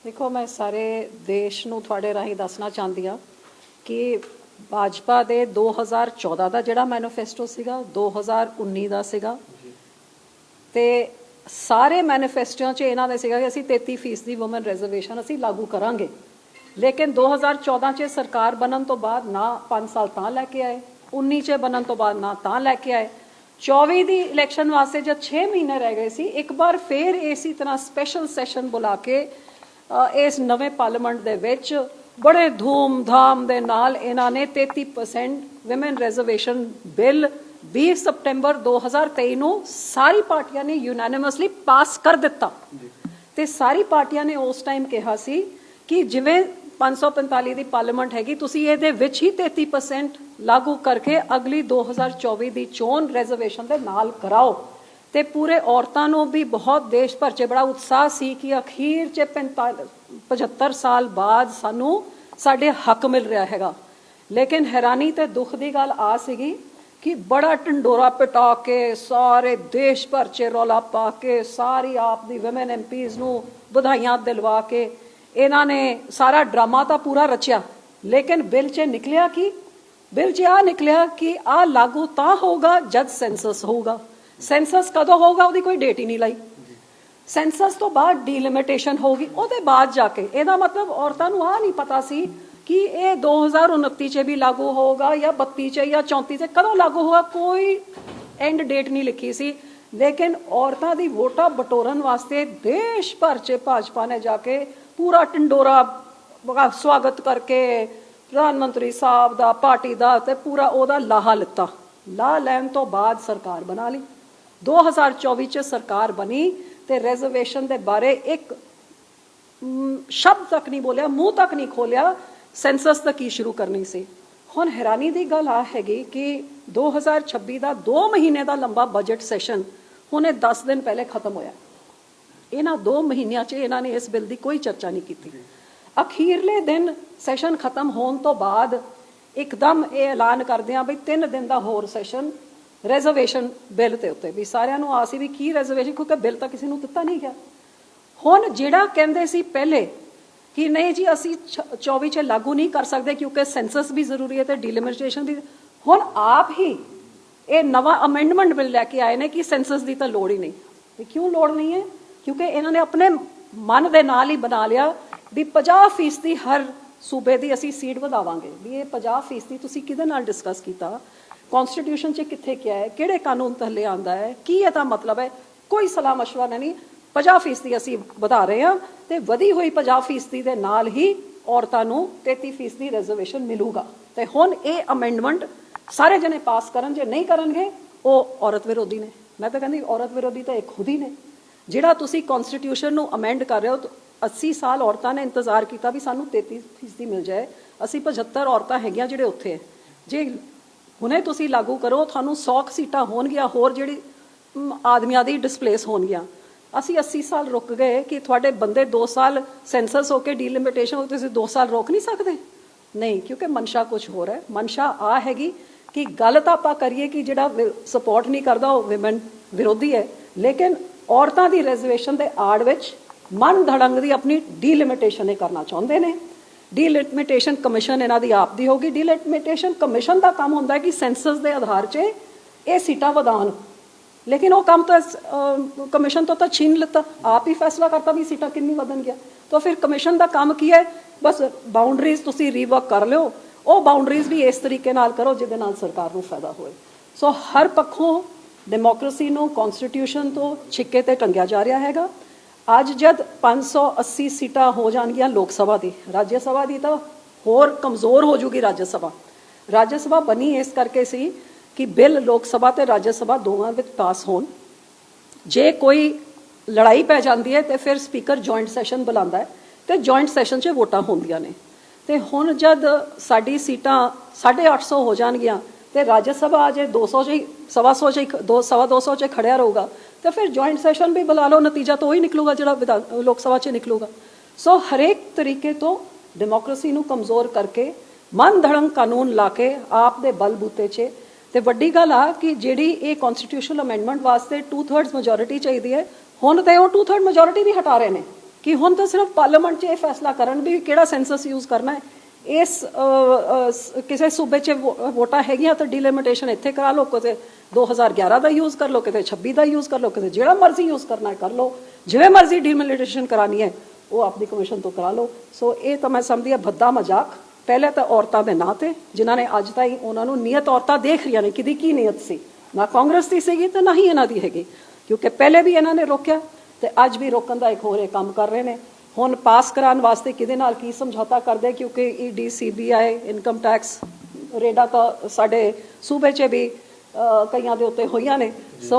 देखो मैं सारे देश ਨੂੰ ਤੁਹਾਡੇ ਰਾਹੀਂ ਦੱਸਣਾ ਚਾਹੁੰਦੀ ਹਾਂ ਕਿ ਭਾਜਪਾ ਦੇ 2014 ਦਾ ਜਿਹੜਾ ਮੈਨੀਫੈਸਟੋ ਸੀਗਾ 2019 ਦਾ ਸੀਗਾ ਤੇ ਸਾਰੇ ਮੈਨੀਫੈਸਟੋਆਂ 'ਚ ਇਹਨਾਂ ਦੇ ਸੀਗਾ ਕਿ ਅਸੀਂ 33% ਦੀ ਵੂਮਨ ਰਿਜ਼ਰਵੇਸ਼ਨ ਅਸੀਂ ਲਾਗੂ ਕਰਾਂਗੇ। ਲੇਕਿਨ 2014 'ਚ ਸਰਕਾਰ ਬਣਨ ਤੋਂ ਬਾਅਦ ਨਾ 5 ਸਾਲ ਤਾਂ ਲੈ ਕੇ ਆਏ, 19 'ਚ ਬਣਨ ਤੋਂ ਬਾਅਦ ਨਾ ਤਾਂ ਲੈ ਕੇ ਆਏ, 24 ਦੀ ਇਲੈਕਸ਼ਨ ਵਾਸਤੇ जब 6 महीने रह गए सी एक बार फिर इसी तरह स्पैशल सैशन बुला के इस नवे पार्लीमेंट दे विच बड़े धूमधाम दे नाल इन्हां ने 33% विमेन रिजर्वेशन बिल 20 सितंबर 2023 ਨੂੰ सारी पार्टियां ने यूनैनिमसली पास कर दिता ते सारी पार्टियां ने उस टाइम कहा सी कि जिवें 545 ਦੀ ਪਾਰਲੀਮੈਂਟ ਹੈਗੀ ਤੁਸੀਂ ਇਹਦੇ ਵਿੱਚ ਹੀ 33% ਲਾਗੂ ਕਰਕੇ ਅਗਲੀ 2024 ਦੀ ਚੋਣ ਰਿਜ਼ਰਵੇਸ਼ਨ ਦੇ ਨਾਲ ਕਰਾਓ ਤੇ ਪੂਰੇ ਔਰਤਾਂ ਨੂੰ ਵੀ ਬਹੁਤ ਦੇਸ਼ ਭਰ 'ਚ ਬੜਾ ਉਤਸ਼ਾਹ ਸੀ ਕਿ ਅਖੀਰ 'ਚ 75 ਸਾਲ ਬਾਅਦ ਸਾਨੂੰ ਸਾਡੇ ਹੱਕ ਮਿਲ ਰਿਹਾ ਹੈਗਾ। ਲੇਕਿਨ ਹੈਰਾਨੀ ਤੇ ਦੁੱਖ ਦੀ ਗੱਲ ਆ ਸੀਗੀ कि बड़ा ढंडोरा पिटा के सारे देश भर च रौला पा के सारी आप दी वुमेन MPs नूं बधाइयां दिलवा के इन्हां ने सारा ड्रामा तो पूरा रचिया। लेकिन बिल च निकलिया कि बिल च आ निकलिया कि आ लागू तां होगा जद सेंसस होगा। सेंसस कदों होगा उसकी कोई डेट ही नहीं लाई। सेंसस तो बाद डीलिमिटेशन होगी ਉਹਦੇ बाद जाके ਇਹਦਾ मतलब औरतां नूं आ नहीं पता सी कि ये 2029 च भी लागू होगा या 32 च या 34 च कदों लागू होगा कोई एंड डेट नहीं लिखी सी। लेकिन औरतां दी वोटां बटोरन वास्ते देश भर च भाजपा ने जाके पूरा ढंडोरा स्वागत करके प्रधानमंत्री साहब दा पार्टी दा ते पूरा ओदा लाहा लिता। लाह लैन तो बाद सरकार बना ली। 2024 च सरकार बनी ते रिजर्वेशन दे बारे एक शब्द तक नहीं बोलिया, मुंह तक नहीं खोलिया सेंसस तक ही शुरू करनी सी। हुण हैरानी दी गल आ हैगी कि 2026 ਦਾ 2 ਮਹੀਨੇ ਦਾ ਲੰਬਾ ਬਜਟ ਸੈਸ਼ਨ ਹੁਣੇ 10 ਦਿਨ ਪਹਿਲੇ ਖਤਮ ਹੋਇਆ। ਇਹਨਾਂ 2 ਮਹੀਨਿਆਂ 'ਚ ਇਹਨਾਂ ਨੇ ਇਸ ਬਿੱਲ ਦੀ ਕੋਈ ਚਰਚਾ ਨਹੀਂ ਕੀਤੀ। ਅਖੀਰਲੇ ਦਿਨ ਸੈਸ਼ਨ ਖਤਮ ਹੋਣ ਤੋਂ ਬਾਅਦ ਇੱਕਦਮ ਇਹ ਐਲਾਨ ਕਰਦੇ ਆ ਬਈ 3 ਦਿਨ ਦਾ ਹੋਰ ਸੈਸ਼ਨ ਰਿਜ਼ਰਵੇਸ਼ਨ ਬਿੱਲ ਤੇ ਉੱਤੇ ਵੀ ਸਾਰਿਆਂ ਨੂੰ ਆਸ ਸੀ ਵੀ ਕੀ ਰਿਜ਼ਰਵੇਸ਼ਨ ਕਿਉਂਕਿ ਬਿੱਲ ਤਾਂ ਕਿਸੇ ਨੂੰ ਦਿੱਤਾ ਨਹੀਂ ਗਿਆ। ਹੁਣ ਜਿਹੜਾ ਕਹਿੰਦੇ ਸੀ ਪਹਿਲੇ कि नहीं जी असी 24 च लागू नहीं कर सकते क्योंकि सेंसस भी जरूरी है तो डिलिमिटेशन भी हुण आप ही ये नवा अमेंडमेंट बिल लैके आए ने कि सेंसस की तो लोड़ ही नहीं। क्यों लोड़ नहीं है? क्योंकि इन्होंने अपने मन के नाल ही बना लिया भी 50% हर सूबे की असी सीट वधावांगे भी ये 50% तुसीं किहदे नाल डिस्कस कीता, कॉन्स्टिट्यूशन च कित्थे क्या है, किहड़े कानून थल्ले आंदा है, की इहदा मतलब है? कोई सलाह मशवरा नहीं। 50% ਅਸੀਂ ਵਧਾ ਰਹੇ ਹਾਂ ਤੇ ਵਧੀ ਹੋਈ 50% ਦੇ ਨਾਲ ਹੀ ਔਰਤਾਂ ਨੂੰ 33% ਦੀ ਰਿਜ਼ਰਵੇਸ਼ਨ ਮਿਲੂਗਾ। ਤੇ ਹੁਣ ਇਹ ਅਮੈਂਡਮੈਂਟ ਸਾਰੇ ਜਣੇ ਪਾਸ ਕਰਨ, ਜੇ ਨਹੀਂ ਕਰਨਗੇ ਉਹ ਔਰਤ ਵਿਰੋਧੀ ਨੇ। ਮੈਂ ਤਾਂ ਕਹਿੰਦੀ ਔਰਤ ਵਿਰੋਧੀ ਤਾਂ ਇਹ ਖੁਦ ਹੀ ਨੇ। ਜਿਹੜਾ ਤੁਸੀਂ ਕਨਸਟੀਟਿਊਸ਼ਨ ਨੂੰ ਅਮੈਂਡ ਕਰ ਰਹੇ ਹੋ 80 ਸਾਲ ਔਰਤਾਂ ਨੇ ਇੰਤਜ਼ਾਰ ਕੀਤਾ ਵੀ ਸਾਨੂੰ 33% ਦੀ ਮਿਲ ਜਾਏ। ਅਸੀਂ 75 ਔਰਤਾਂ ਹੈਗੀਆਂ ਜਿਹੜੇ ਉੱਥੇ ਜੇ ਹੁਣੇ ਤੁਸੀਂ ਲਾਗੂ ਕਰੋ ਤੁਹਾਨੂੰ 100 ਸੀਟਾਂ ਹੋਣਗੀਆਂ ਹੋਰ ਜਿਹੜੀ ਆਦਮੀਆਂ ਦੀ ਡਿਸਪਲੇਸ ਹੋਣਗੀਆਂ। ਅਸੀਂ 80 ਸਾਲ ਰੁਕ ਗਏ ਕਿ ਤੁਹਾਡੇ ਬੰਦੇ 2 ਸਾਲ ਸੈਂਸਸ ਹੋ ਕੇ ਡੀਲਿਮਿਟੇਸ਼ਨ ਹੋ ਤੁਸੀਂ 2 ਸਾਲ ਰੋਕ ਨਹੀਂ ਸਕਦੇ? ਨਹੀਂ, ਕਿਉਂਕਿ ਮਨਸ਼ਾ ਕੁਝ ਹੋਰ ਹੈ। ਮਨਸ਼ਾ ਆ ਹੈਗੀ ਕਿ ਗੱਲ ਤਾਂ ਆਪਾਂ ਕਰੀਏ ਕਿ ਜਿਹੜਾ ਸਪੋਰਟ ਨਹੀਂ ਕਰਦਾ ਉਹ ਵਿਮਨ ਵਿਰੋਧੀ ਹੈ, ਲੇਕਿਨ ਔਰਤਾਂ ਦੀ ਰਿਜ਼ਰਵੇਸ਼ਨ ਦੇ ਆੜ ਵਿੱਚ ਮਨ ਧੜੰਗ ਦੀ ਆਪਣੀ ਡੀਲਿਮਿਟੇਸ਼ਨ ਇਹ ਕਰਨਾ ਚਾਹੁੰਦੇ ਨੇ। ਡੀਲਿਮਿਟੇਸ਼ਨ ਕਮਿਸ਼ਨ ਇਹਨਾਂ ਦੀ ਆਪ ਦੀ ਹੋਗੀ। ਡੀਲਿਮਿਟੇਸ਼ਨ ਕਮਿਸ਼ਨ ਦਾ ਕੰਮ ਹੁੰਦਾ ਹੈ ਕਿ ਸੈਂਸਸ ਦੇ ਆਧਾਰ 'ਚ ਇਹ ਸੀਟਾਂ ਵਧਾਉਣ, लेकिन वो काम तो कमीशन तो छीन लेता, आप ही फैसला करता भी सीटा कितनी बदन गया। तो फिर कमीशन का काम की है बस बाउंड्रीज तुसी रीवर्क कर लो, वो बाउंड्रीज भी इस तरीके नाल करो जिहदे नाल सरकार नूं फायदा होए। सो हर पक्षों डेमोक्रेसी नूं कॉन्स्टिट्यूशन तो छिक्के ते टंगिया जा रहा हैगा। अज जद 580 सीटां हो जाणगियां लोक सभा दी, राज्य सभा दी तो होर कमज़ोर हो जूगी। राज्य सभा बनी इस करके सी कि बिल लोक सभा ते राज्य सभा दोवां विच पास होण। जे कोई लड़ाई पै जाती है तो फिर स्पीकर जॉइंट सैशन बुलांदा है तो जॉइंट सैशन 'ਚ वोटां होंदियां ने। तो हुण जद साडी सीटां 850 हो जाणगियां तो राज्य सभा अजे 200 'ਚ 125 'ਚ 200 'ਚ खड़िया रहूगा तो फिर जॉइंट सैशन भी बुला लो, नतीजा तो वही निकलूगा जिहड़ा लोक सभा 'ਚ निकलूगा। सो हरेक तरीके तो डेमोक्रेसी नूं कमज़ोर करके मन धड़ंग कानून ला के आप दे बलबूते 'ਚ ਤੇ ਵੱਡੀ ਗੱਲ ਆ ਕਿ ਜਿਹੜੀ ਇਹ ਕਨਸਟੀਟਿਊਸ਼ਨਲ ਅਮੈਂਡਮੈਂਟ ਵਾਸਤੇ 2/3 ਮੈਜੋਰਿਟੀ ਚਾਹੀਦੀ ਹੈ, ਹੁਣ ਤੇ ਉਹ 2/3 ਮੈਜੋਰਿਟੀ ਵੀ ਹਟਾ ਰਹੇ ਨੇ। कि हुण तो सिर्फ पार्लीमेंट 'च ਇਹ फैसला करन भी ਕਿਹੜਾ ਸੈਂਸਸ यूज़ करना है। इस किसी सूबे 'ਚ ਵੋਟਾਂ ਹੈਗੀਆਂ ਤਾਂ डिलिमिटेशन ਇੱਥੇ करा लो, किते 2011 ਦਾ यूज़ कर लो, किते 26 ਦਾ यूज़ कर लो, किते ਜਿਹੜਾ मर्जी यूज़ करना है कर लो, जिवें मर्जी डिलिमिटेशन करानी है वो अपनी कमीशन तो करा लो। सो ये तो मैं समझदी ਹਾਂ भद्दा मजाक। पहले तो औरतां दे ਨਾਂ ਤੇ जिन्हां ने अज ताईं उन्हां नूं नीयत औरतां देख रਹੀਆਂ ਨੇ किहदी की नीयत सी, ना कांग्रेस ਦੀ ਸੀਗੀ ਤੇ ना ही इन्हां ਦੀ हैगी, क्योंकि पहले भी इन्हां ने रोकिया ਤੇ ਅੱਜ भी रोकण ਦਾ एक होर ਇਹ ਕੰਮ कर रहे ने। ਹੁਣ पास कराने वास्ते किहदे नाल की समझौता करदे, क्योंकि ईडी CBI इनकम टैक्स रेडा तो साडे सूबे 'ਚ भी कईयां दे उत्ते होईयां ने। सो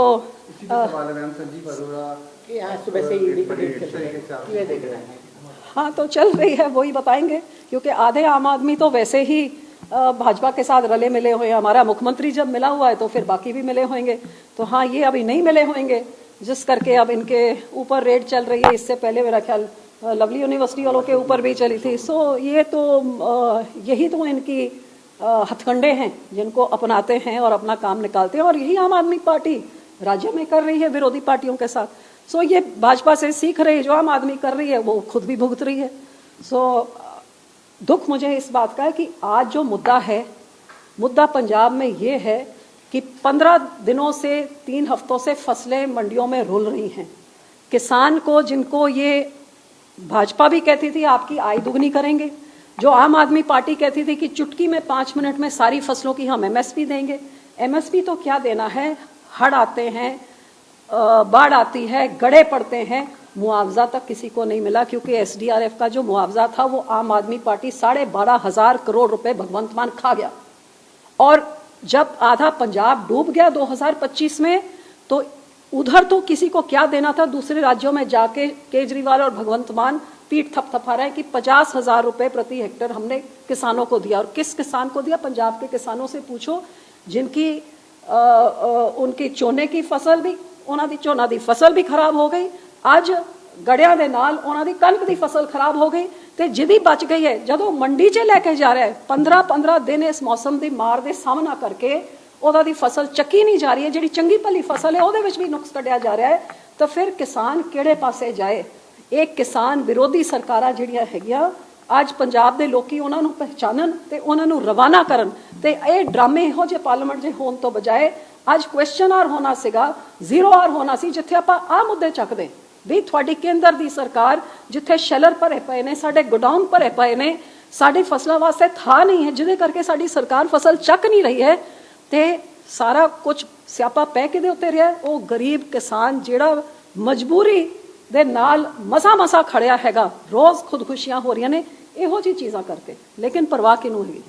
हाँ तो चल रही है, वही बताएंगे, क्योंकि आधे आम आदमी तो वैसे ही भाजपा के साथ रले मिले हुए हैं। हमारा मुख्यमंत्री जब मिला हुआ है तो फिर बाकी भी मिले होंगे। तो हाँ, ये अभी नहीं मिले होंगे, जिस करके अब इनके ऊपर रेड चल रही है। इससे पहले मेरा ख्याल लवली यूनिवर्सिटी वालों के ऊपर भी चली थी। सो ये तो यही तो इनकी हथकंडे हैं जिनको अपनाते हैं और अपना काम निकालते हैं, और यही आम आदमी पार्टी राज्य में कर रही है विरोधी पार्टियों के साथ। सो ये भाजपा से सीख रही है, जो आम आदमी कर रही है वो खुद भी भुगत रही है। सो दुख मुझे इस बात का है कि आज जो मुद्दा है, मुद्दा पंजाब में ये है कि 15 दिनों से 3 हफ्तों से फसलें मंडियों में रुल रही हैं। किसान को, जिनको ये भाजपा भी कहती थी आपकी आय दुगनी करेंगे, जो आम आदमी पार्टी कहती थी कि चुटकी में 5 मिनट में सारी फसलों की हम MSP देंगे। MSP तो क्या देना है, हड़ आते हैं, बाढ़ आती है, गड़े पड़ते हैं, मुआवजा तक किसी को नहीं मिला, क्योंकि SDRF का जो मुआवजा था वो आम आदमी पार्टी 12,500 करोड़ रुपए भगवंत मान खा गया। और जब आधा पंजाब डूब गया 2025 में, तो उधर तो किसी को क्या देना था। दूसरे राज्यों में जाके केजरीवाल और भगवंत मान पीठ थपथपा रहे हैं कि 50,000 रुपए प्रति हेक्टेयर हमने किसानों को दिया। और किस किसान को दिया? पंजाब के किसानों से पूछो, जिनकी उनकी चोने की फसल भी, उन्हां दी झोना दी फसल भी खराब हो गई। अज गड़ियां दे नाल उन्हां दी कणक दी फसल खराब हो गई, ते जिहदी बच गई है जदों मंडी 'च लैके जा रहा है, 15-15 दिन इस मौसम की मार दे सामना करके ਉਹਦਾ ਦੀ फसल ਚੱਕੀ नहीं जा रही है। ਜਿਹੜੀ ਚੰਗੀ ਭਲੀ फसल है ਉਹਦੇ ਵਿੱਚ भी नुक्स ਕੱਢਿਆ जा रहा है। तो फिर किसान ਕਿਹੜੇ ਪਾਸੇ ਜਾਏ? एक किसान विरोधी सरकारां ਜਿਹੜੀਆਂ ਹੈਗੀਆਂ ਅੱਜ ਪੰਜਾਬ ਦੇ ਲੋਕੀ ਉਹਨਾਂ ਨੂੰ ਪਹਿਚਾਨਣ ਤੇ ਉਹਨਾਂ ਨੂੰ ਰਵਾਨਾ ਕਰਨ, ਤੇ ਇਹ ਡਰਾਮੇ ਇਹੋ ਜਿਹੇ ਪਾਰਲੀਮੈਂਟ 'ਚ ਹੋਣ ਤੋਂ ਬਜਾਏ ਅੱਜ ਕੁਐਸਚਨ ਆਰ ਹੋਣਾ ਸੀਗਾ, 0 ਆਰ ਹੋਣਾ ਸੀ, ਜਿੱਥੇ ਆਪਾਂ ਆਹ ਮੁੱਦੇ ਚੱਕਦੇ ਵੀ ਤੁਹਾਡੀ ਕੇਂਦਰ ਦੀ ਸਰਕਾਰ ਜਿੱਥੇ ਸ਼ੈਲਰ ਭਰੇ ਪਏ ਨੇ, ਸਾਡੇ ਗੋਡਾਊਨ ਭਰੇ ਪਏ ਨੇ, ਸਾਡੀ ਫਸਲਾਂ ਵਾਸਤੇ ਥਾਂ ਨਹੀਂ ਹੈ, ਜਿਹਦੇ ਕਰਕੇ ਸਾਡੀ ਸਰਕਾਰ ਫਸਲ ਚੱਕ ਨਹੀਂ ਰਹੀ ਹੈ। ਤੇ ਸਾਰਾ ਕੁਝ ਸਿਆਪਾ ਪੈ ਕਿਹਦੇ ਉੱਤੇ ਰਿਹਾ? ਉਹ ਗਰੀਬ ਕਿਸਾਨ ਜਿਹੜਾ ਮਜਬੂਰੀ ਦੇ ਨਾਲ ਮਸਾ ਖੜਿਆ ਹੈਗਾ। ਰੋਜ਼ ਖੁਦਕੁਸ਼ੀਆਂ ਹੋ ਰਹੀਆਂ ਨੇ ਇਹੋ ਜਿਹੀ ਚੀਜ਼ਾਂ ਕਰਕੇ, ਲੇਕਿਨ ਪਰਵਾਹ ਕਿਹਨੂੰ ਹੈਗੀ?